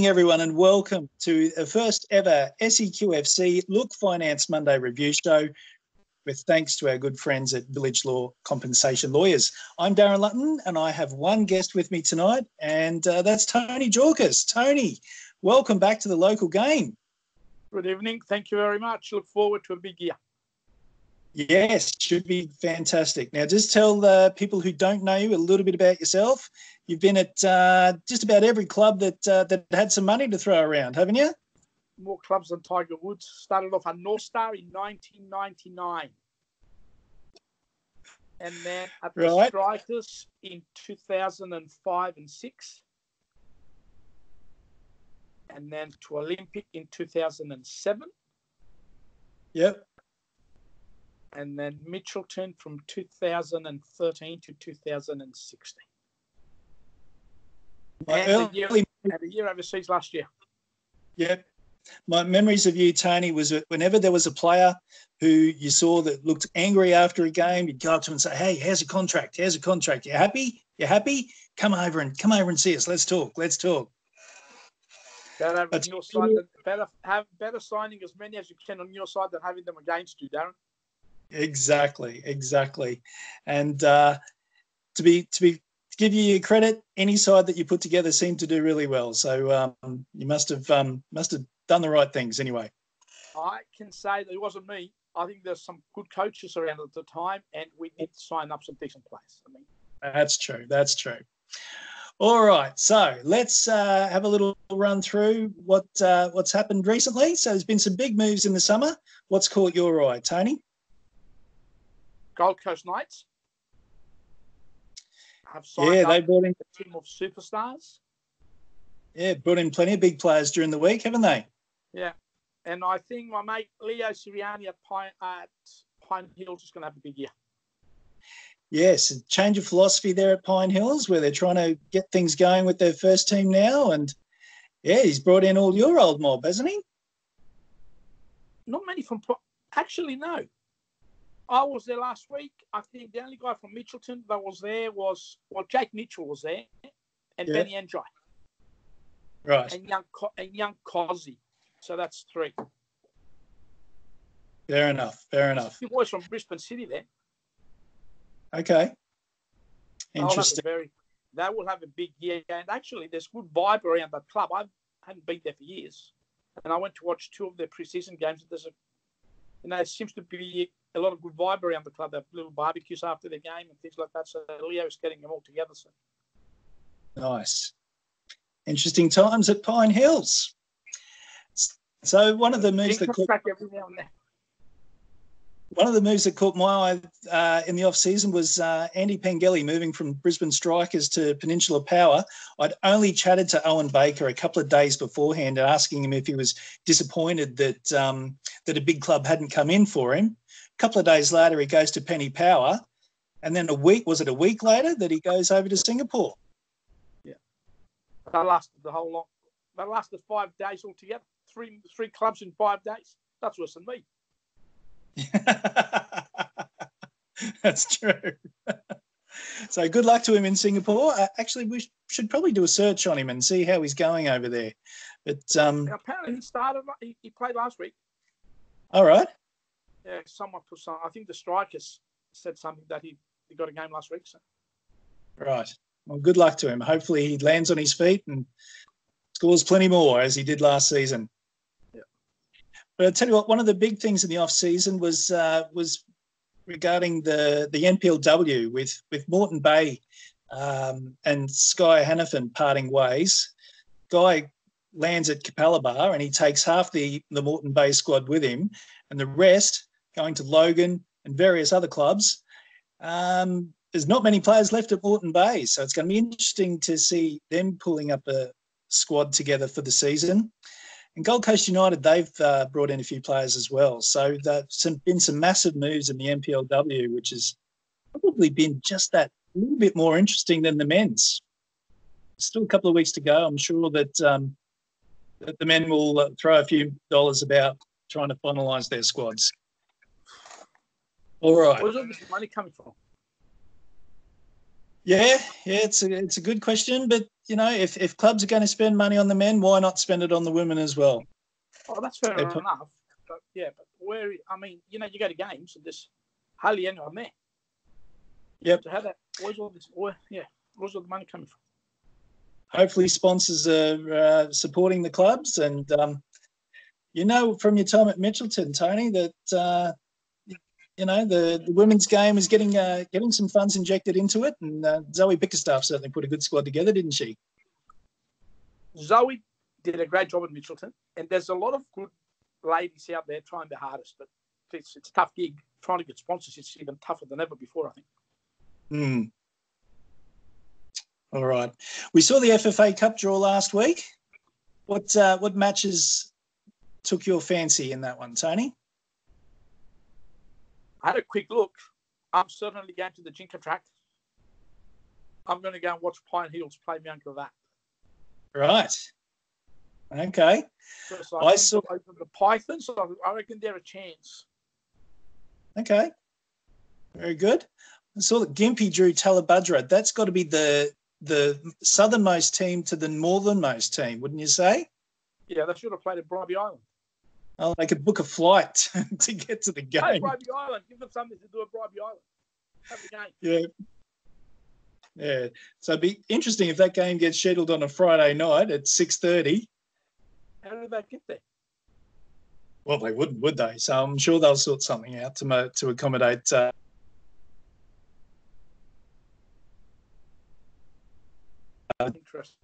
everyone, and welcome to the first ever SEQFC Look Finance Monday review show with thanks to our good friends at Village Law Compensation Lawyers. I'm Darren Lutton and I have one guest with me tonight, and that's Tony Jorkis. Tony, welcome back to the local game. Good evening. Thank you very much. Look forward to a big year. Yes, should be fantastic. Now, just tell the people who don't know you a little bit about yourself. You've been at just about every club that had some money to throw around, haven't you? More clubs than Tiger Woods. Started off at North Star in 1999. And then at the Strikers in 2005 and 6. And then to Olympic in 2007. Yep. And then Mitchelton from 2013 to 2016. And a year overseas last year. Yep. My memories of you, Tony, was that whenever there was a player who you saw that looked angry after a game, you'd go up to him and say, "Hey, how's your contract? How's your contract? You happy? You happy? Come over and see us. Let's talk. Let's talk." Better have on your side. Better signing as many as you can on your side than having them against you, Darren. Exactly. And to give you your credit, any side that you put together seemed to do really well. So you must have done the right things anyway. I can say that it wasn't me. I think there's some good coaches around at the time, and we need to sign up some decent players. That's true. All right, so let's have a little run through what's happened recently. So there's been some big moves in the summer. What's caught your eye, Tony? Gold Coast Knights have signed up brought in a team of superstars. Yeah, brought in plenty of big players during the week, haven't they? Yeah, and I think my mate Leo Sirianni at Pine Hills is going to have a big year. Yes, a change of philosophy there at Pine Hills, where they're trying to get things going with their first team now. And, yeah, he's brought in all your old mob, hasn't he? Not many from – actually, no. I was there last week. I think the only guy from Mitchelton that was there was – well, Jake Mitchell was there and Benny Andri. Right. And young Cozzy. So that's 3. Fair enough. Two boys from Brisbane City there. Okay. Interesting. They will have a big year. And actually, there's good vibe around that club. I haven't been there for years. And I went to watch 2 of their preseason games. There seems to be a lot of good vibe around the club. They have little barbecues after the game and things like that. So Leo's getting them all together. So. Nice. Interesting times at Pine Hills. So one of the moves that caught my eye in the off-season was Andy Pengelly moving from Brisbane Strikers to Peninsula Power. I'd only chatted to Owen Baker a couple of days beforehand, asking him if he was disappointed that a big club hadn't come in for him. A couple of days later, he goes to Penny Power, and then a week later that he goes over to Singapore? Yeah. That lasted the whole lot. That lasted 5 days altogether. Three clubs in 5 days. That's worse than me. That's true. So good luck to him in Singapore. Actually, we should probably do a search on him and see how he's going over there. But apparently he started. He played last week. All right. Yeah, someone put some. I think the Strikers said something that he got a game last week. So. Right. Well, good luck to him. Hopefully he lands on his feet and scores plenty more as he did last season. But I'll tell you what, one of the big things in the off-season was regarding the NPLW with Moreton Bay and Sky Hannafin parting ways. Guy lands at Capalaba and he takes half the Moreton Bay squad with him, and the rest going to Logan and various other clubs. There's not many players left at Moreton Bay, so it's going to be interesting to see them pulling up a squad together for the season. And Gold Coast United, they've brought in a few players as well. So there's been some massive moves in the NPLW, which has probably been just that little bit more interesting than the men's. Still a couple of weeks to go. I'm sure that the men will throw a few dollars about trying to finalise their squads. All right. Where's all this money coming from? Yeah, it's a good question, but if clubs are going to spend money on the men, why not spend it on the women as well? Oh, that's fair enough. But where? I mean, you go to games and there's hardly anyone there. Yep. So where's all this? Where's all the money coming from? Hopefully, sponsors are supporting the clubs, and from your time at Mitchelton, Tony, that the women's game is getting some funds injected into it, and Zoe Bickerstaff certainly put a good squad together, didn't she? Zoe did a great job at Mitchelton, and there's a lot of good ladies out there trying their hardest, but it's a tough gig. Trying to get sponsors is even tougher than ever before, I think. All right. We saw the FFA Cup draw last week. What matches took your fancy in that one, Tony? I had a quick look. I'm certainly going to the Jinka track. I'm going to go and watch Pine Hills play my uncle that. Right. Okay. So I saw the Pythons. So I reckon they're a chance. Okay. Very good. I saw that Gympie drew Talabudra. That's got to be the southernmost team to the northernmost team, wouldn't you say? Yeah, they should have played at Bribie Island. Oh, they could book a flight to get to the game. Hey, Bribie Island. Give them something to do at Bribie Island. Have the game. Yeah. So it'd be interesting if that game gets scheduled on a Friday night at 6:30. How did they get there? Well, they wouldn't, would they? So I'm sure they'll sort something out to accommodate. Interesting.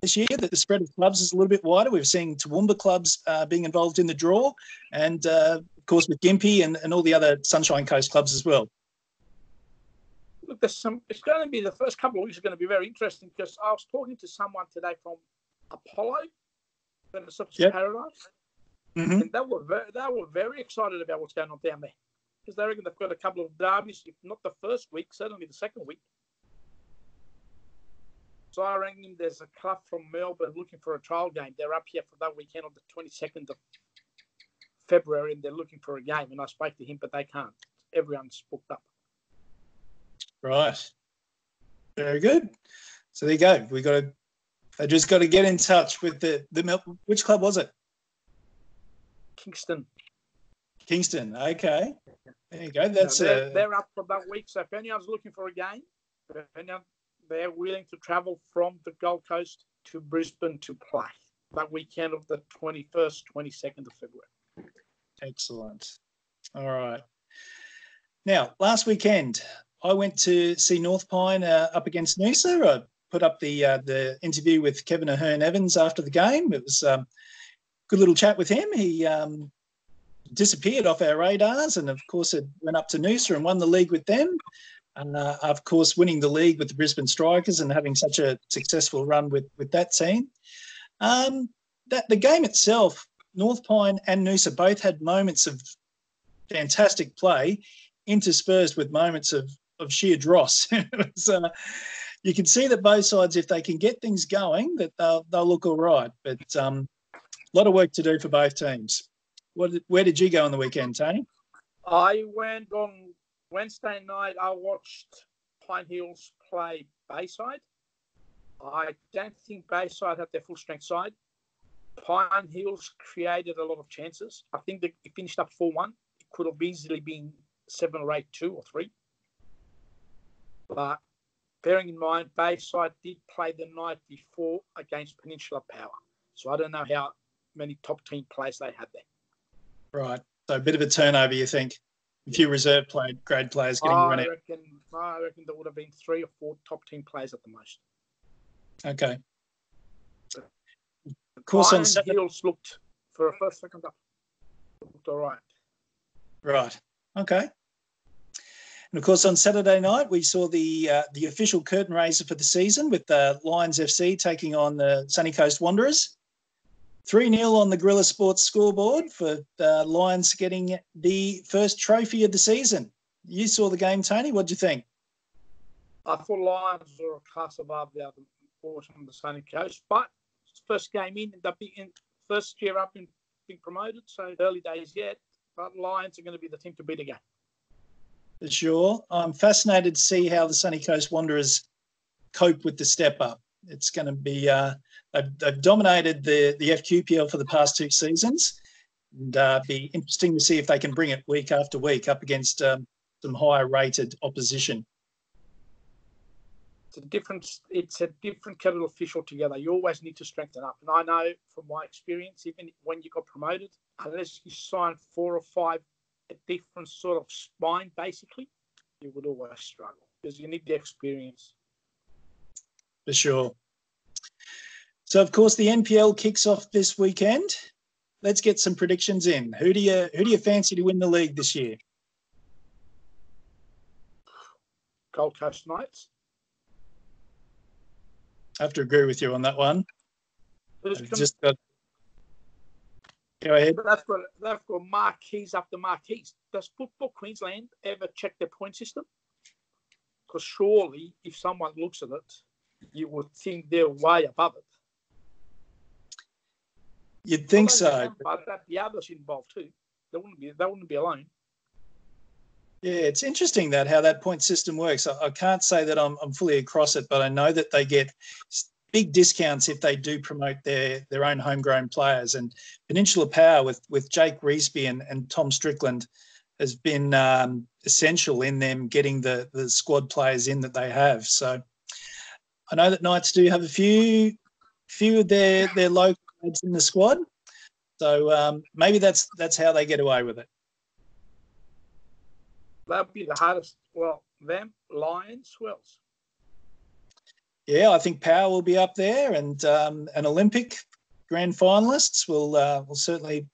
This year, that the spread of clubs is a little bit wider. We've seen Toowoomba clubs being involved in the draw, and of course with Gympie and all the other Sunshine Coast clubs as well. Look, it's going to be the first couple of weeks are going to be very interesting because I was talking to someone today from Apollo, Paradise, and they were very excited about what's going on down there because they reckon they've got a couple of derbies, if not the first week, certainly the second week. So I reckon there's a club from Melbourne looking for a trial game. They're up here for that weekend on the 22nd of February, and they're looking for a game. And I spoke to him, but they can't. Everyone's booked up. Right. Very good. So there you go. They just got to get in touch with the which club was it? Kingston. Okay. There you go. They're up for that week. So if anyone's looking for a game, they're willing to travel from the Gold Coast to Brisbane to play that weekend of the 21st, 22nd of February. Excellent. All right. Now, last weekend, I went to see North Pine up against Noosa. I put up the interview with Kevin Ahern-Evans after the game. It was a good little chat with him. He disappeared off our radars and, of course, it went up to Noosa and won the league with them. And, of course, winning the league with the Brisbane Strikers and having such a successful run with that team. The game itself, North Pine and Noosa both had moments of fantastic play interspersed with moments of sheer dross. So you can see that both sides, if they can get things going, that they'll look all right. But a lot of work to do for both teams. Where did you go on the weekend, Tony? I went on Wednesday night. I watched Pine Hills play Bayside. I don't think Bayside had their full-strength side. Pine Hills created a lot of chances. I think it finished up 4-1. It could have easily been 7 or 8-2 or 3. But bearing in mind, Bayside did play the night before against Peninsula Power. So I don't know how many top team players they had there. Right. So a bit of a turnover, you think? A few reserve grade players getting run out. I reckon there would have been 3 or 4 top team players at the most. Okay. Of course, on Saturday, Hills looked for a first, second up. Looked all right. Right. Okay. And of course, on Saturday night, we saw the official curtain raiser for the season with the Lions FC taking on the Sunny Coast Wanderers. 3-0 on the Guerrilla Sports scoreboard for the Lions getting the first trophy of the season. You saw the game, Tony. What did you think? I thought Lions were a class above the other portion of the Sunny Coast, but first game in first year up in being promoted, so early days yet. But Lions are going to be the team to beat again. for sure. I'm fascinated to see how the Sunny Coast Wanderers cope with the step up. It's going to be they've dominated the FQPL for the past 2 seasons, and be interesting to see if they can bring it week after week up against some higher rated opposition. It's a different kettle of fish altogether. You always need to strengthen up, and I know from my experience, even when you got promoted, unless you sign 4 or 5 a different sort of spine, basically, you would always struggle because you need the experience. For sure. So, of course, the NPL kicks off this weekend. Let's get some predictions in. Who do you fancy to win the league this year? Gold Coast Knights. I have to agree with you on that one. Go ahead. They've got marquees after marquees. Does Football Queensland ever check their point system? Because surely, if someone looks at it, you would think they're way above it. You'd think so. But the others involved too. They wouldn't be alone. Yeah, it's interesting how that point system works. I can't say that I'm fully across it, but I know that they get big discounts if they do promote their own homegrown players. And Peninsula Power with Jake Reesby and Tom Strickland has been essential in them getting the squad players in that they have. So I know that Knights do have a few of their local kids in the squad. So maybe that's how they get away with it. That'll be the hardest. Well, them, Lions, who else? Yeah, I think Power will be up there, and an Olympic grand finalists will certainly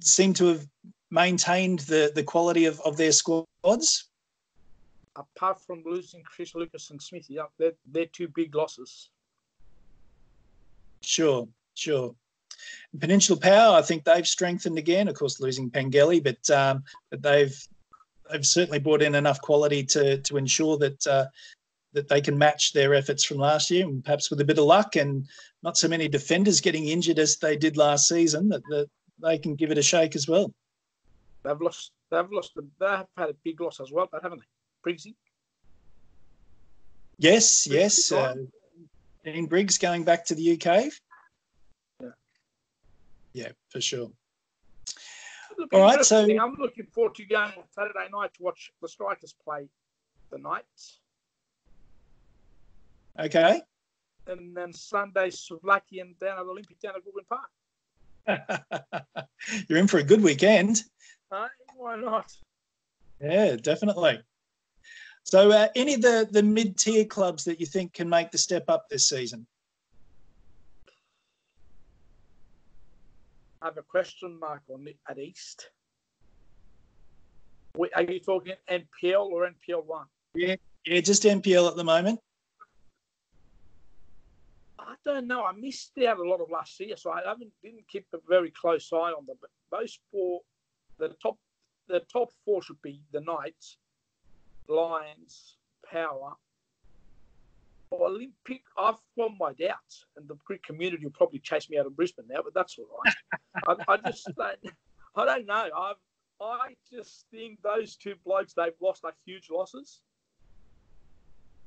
seem to have maintained the quality of their squads. Apart from losing Chris Lucas and Smithy, they're 2 big losses. Sure. Peninsula Power, I think they've strengthened again. Of course, losing Pengelly, but they've certainly brought in enough quality to ensure that they can match their efforts from last year, and perhaps with a bit of luck and not so many defenders getting injured as they did last season, that they can give it a shake as well. They've had a big loss as well, but haven't they? Briggsy? Yes. Dean Briggs going back to the UK. Yeah, for sure. All right, so I'm looking forward to going on Saturday night to watch the Strikers play the Knights. Okay. And then Sunday, Slovakian down at Olympic down at Goulburn Park. You're in for a good weekend. Why not? Yeah, definitely. So any of the mid-tier clubs that you think can make the step up this season? I have a question mark on it at East. Are you talking NPL or NPL 1? Yeah, just NPL at the moment. I don't know. I missed out a lot of last year, so I didn't keep a very close eye on them. But those 4, the top 4 should be the Knights, Lions, Power, Olympic. I've got my doubts, and the Greek community will probably chase me out of Brisbane now, but that's all right. I don't know. I just think those 2 blokes they've lost are huge losses,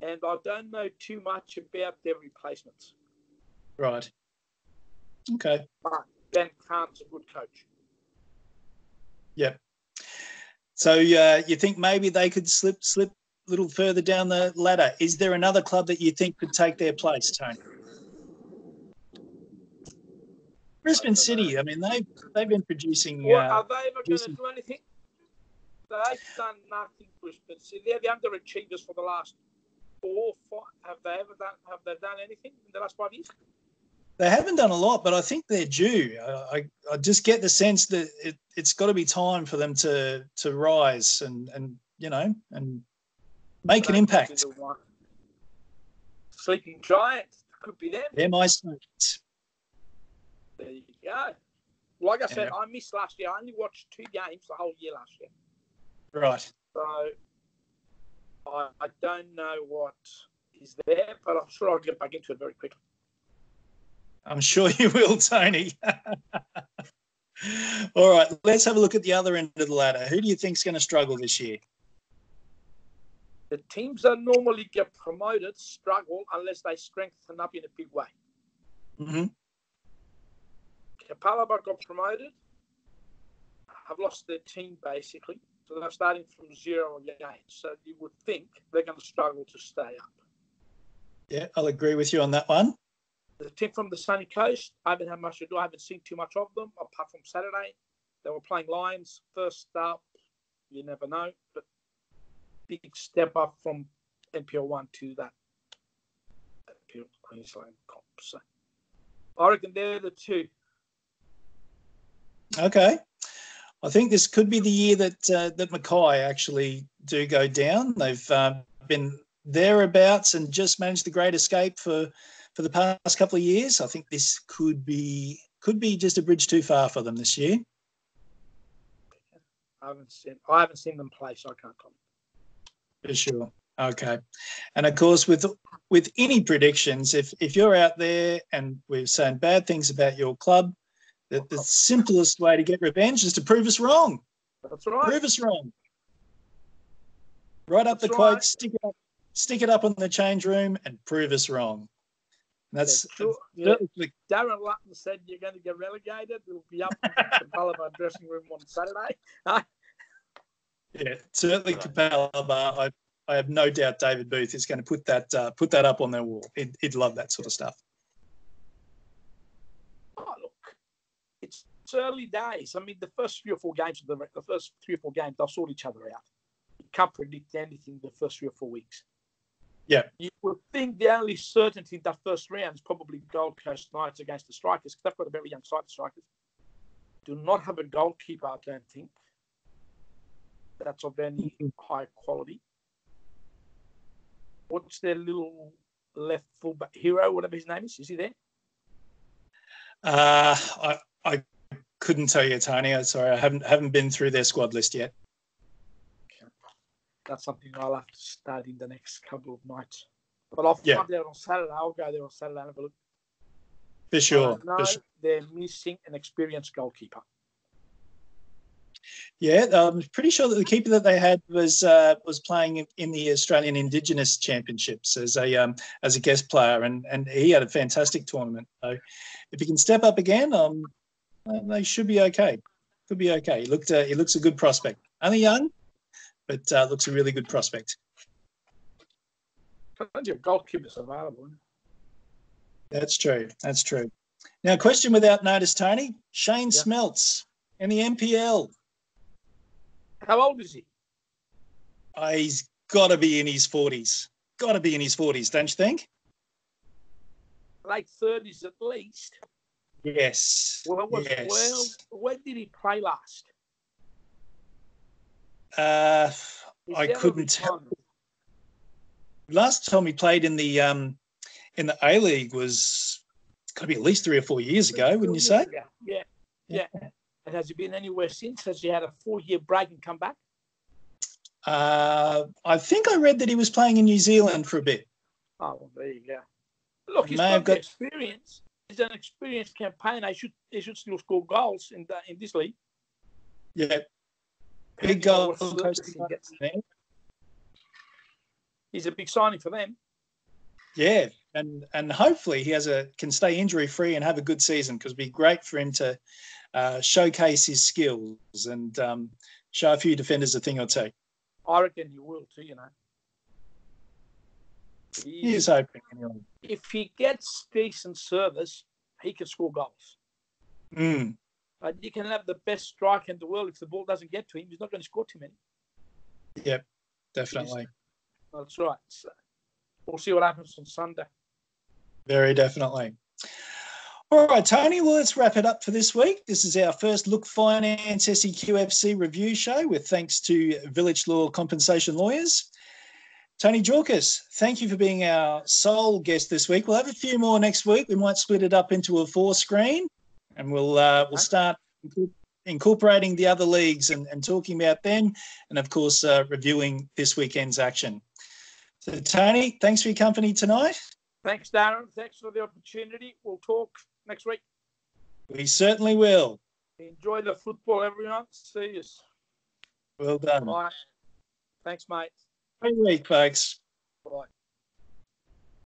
and I don't know too much about their replacements. Right. Okay. But Ben Carn's a good coach. Yep. So you think maybe they could slip a little further down the ladder? Is there another club that you think could take their place, Tony? Brisbane City. I mean, they've been producing. Are they ever going to do anything? They've done nothing, Brisbane City. They're the underachievers for the last 4 or 5. Have they done anything in the last 5 years? They haven't done a lot, but I think they're due. I just get the sense that it's got to be time for them to rise and make an impact. Sleeping Giants could be them. They're my Smokes. There you go. Like I said, I missed last year. I only watched 2 games the whole year last year. Right. So I don't know what is there, but I'm sure I'll get back into it very quickly. I'm sure you will, Tony. All right, let's have a look at the other end of the ladder. Who do you think is going to struggle this year? The teams that normally get promoted struggle unless they strengthen up in a big way. Mm-hmm. Kapalaba got promoted, have lost their team basically. So they're starting from zero again. So you would think they're going to struggle to stay up. Yeah, I'll agree with you on that one. The team from the Sunny Coast, I haven't had much to do. I haven't seen too much of them apart from Saturday. They were playing Lions. First up, you never know. But big step up from NPL 1 to that NPL Queensland comp. So I reckon they're the two. Okay. I think this could be the year that Mackay actually do go down. They've been thereabouts and just managed the great escape for the past couple of years. I think this could be just a bridge too far for them this year. I haven't seen them play, so I can't comment. For sure. Okay. And of course, with any predictions, if you're out there and we're saying bad things about your club, the simplest way to get revenge is to prove us wrong. That's right. Prove us wrong. Write up the quote, stick it up on the change room, and prove us wrong. And that's true. Yeah. Darren Lutton said you're going to get relegated. It'll be up in the Capalaba dressing room on Saturday. Yeah, certainly Capalaba. I have no doubt David Booth is going to put that up on their wall. He'd love that sort of stuff. Oh, look, it's early days. I mean, the first 3 or 4 games, they'll sort each other out. You can't predict anything the first 3 or 4 weeks. Yeah. You would think the only certainty in that first round is probably Gold Coast Knights against the Strikers, because they've got a very young side, the Strikers. Do not have a goalkeeper, I don't think. That's of any high quality. What's their little left fullback hero, whatever his name is? Is he there? I couldn't tell you, Tony. I'm sorry, I haven't been through their squad list yet. Okay. That's something I'll have to start in the next couple of nights. But I'll find out on Saturday. I'll go there on Saturday and have a look. For sure. They're missing an experienced goalkeeper. Yeah, I'm pretty sure that the keeper that they had was playing in the Australian Indigenous Championships as a guest player, and he had a fantastic tournament. So if he can step up again, they should be okay. Could be okay. He looks a good prospect. Only young, but looks a really good prospect. Plenty of goalkeepers available. That's true. That's true. Now, question without notice, Tony. Shane Smelts in the NPL. How old is he? He's got to be in his 40s. Got to be in his 40s, don't you think? Late 30s at least. Yes. Well, when did he play last? I couldn't tell. Last time he played in the A-League was got to be at least 3 or 4 years ago, wouldn't you say? Yeah. And has he been anywhere since? Has he had a 4-year break and come back? I think I read that he was playing in New Zealand for a bit. Oh, well, there you go. Look, he's got the experience. He's an experienced campaigner. He should still score goals in this league. Yeah. Big goal. He's a big signing for them. Yeah, and hopefully he can stay injury free and have a good season, because it'd be great for him to showcase his skills and show a few defenders a thing or two. I reckon he will too. You know, he's hoping anyway. If he gets decent service, he can score goals. But you can have the best striker in the world. If the ball doesn't get to him, he's not going to score too many. Yep, definitely. That's right. So we'll see what happens on Sunday. Very definitely. All right, Tony, well, let's wrap it up for this week. This is our first Look Finance SEQFC review show with thanks to Vilic Law Compensation Lawyers. Tony Jorkis, thank you for being our sole guest this week. We'll have a few more next week. We might split it up into a 4-screen, and we'll start incorporating the other leagues and talking about them, and, of course, reviewing this weekend's action. So, Tony, thanks for your company tonight. Thanks, Darren. Thanks for the opportunity. We'll talk next week. We certainly will. Enjoy the football, everyone. See you. Well done. Bye. Thanks, mate. Great week, folks. Right.